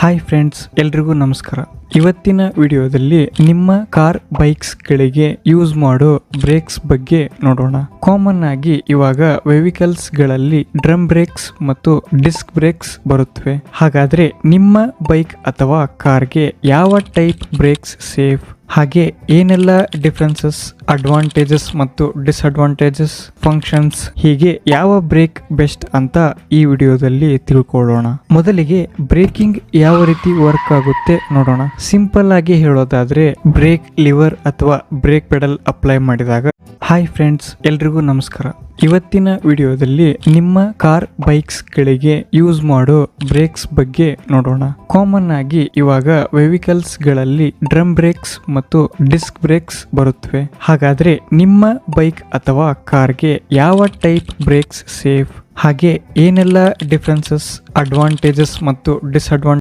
Hi friends, ಎಲ್ರಿಗೂ ನಮಸ್ಕಾರ. ಇವತ್ತಿನ ವಿಡಿಯೋದಲ್ಲಿ ನಿಮ್ಮ ಕಾರ್ ಬೈಕ್ಸ್ ಗಳಿಗೆ ಯೂಸ್ ಮಾಡೋ ಬ್ರೇಕ್ಸ್ ಬಗ್ಗೆ ನೋಡೋಣ. ಕಾಮನ್ ಆಗಿ ಇವಾಗ ವೆಹಿಕಲ್ಸ್ ಗಳಲ್ಲಿ ಡ್ರಮ್ ಬ್ರೇಕ್ಸ್ ಮತ್ತು ಡಿಸ್ಕ್ ಬ್ರೇಕ್ಸ್ ಬರುತ್ತವೆ. ಹಾಗಾದ್ರೆ ನಿಮ್ಮ ಬೈಕ್ ಅಥವಾ ಕಾರ್ಗೆ ಯಾವ ಟೈಪ್ ಬ್ರೇಕ್ಸ್ ಸೇಫ್, ಹಾಗೆ ಏನೆಲ್ಲ ಡಿಫರೆನ್ಸಸ್, ಅಡ್ವಾಂಟೇಜಸ್ ಮತ್ತು ಡಿಸ್ಅಡ್ವಾಂಟೇಜಸ್, ಫಂಕ್ಷನ್ಸ್, ಹೀಗೆ ಯಾವ ಬ್ರೇಕ್ ಬೆಸ್ಟ್ ಅಂತ ಈ ವಿಡಿಯೋದಲ್ಲಿ ತಿಳ್ಕೊಳ್ಳೋಣ. ಮೊದಲಿಗೆ ಬ್ರೇಕಿಂಗ್ ಯಾವ ರೀತಿ ವರ್ಕ್ ಆಗುತ್ತೆ ನೋಡೋಣ. ಸಿಂಪಲ್ ಆಗಿ ಹೇಳೋದಾದ್ರೆ ಬ್ರೇಕ್ ಲಿವರ್ ಅಥವಾ ಬ್ರೇಕ್ ಪೆಡಲ್ ಅಪ್ಲೈ ಮಾಡಿದಾಗ. ಹಾಯ್ ಫ್ರೆಂಡ್ಸ್, ಎಲ್ರಿಗೂ ನಮಸ್ಕಾರ. ಇವತ್ತಿನ ವಿಡಿಯೋದಲ್ಲಿ ನಿಮ್ಮ ಕಾರ್ ಬೈಕ್ಸ್ ಗಳಿಗೆ ಯೂಸ್ ಮಾಡೋ ಬ್ರೇಕ್ಸ್ ಬಗ್ಗೆ ನೋಡೋಣ. ಕಾಮನ್ ಆಗಿ ಇವಾಗ ವೆಹಿಕಲ್ಸ್ ಗಳಲ್ಲಿ ಡ್ರಮ್ ಬ್ರೇಕ್ಸ್ ಮತ್ತು ಡಿಸ್ಕ್ ಬ್ರೇಕ್ಸ್ ಬರುತ್ತವೆ. ಹಾಗಾದ್ರೆ ನಿಮ್ಮ ಬೈಕ್ ಅಥವಾ ಕಾರ್ಗೆ ಯಾವ ಟೈಪ್ ಬ್ರೇಕ್ಸ್ ಸೇಫ್, ಹಾಗೆ ಏನೆಲ್ಲ ಡಿಫರೆನ್ಸಸ್, ಅಡ್ವಾಂಟೇಜಸ್ ಮತ್ತು ಡಿಸ್ಅಡ್ವಾಂಟೇಜ್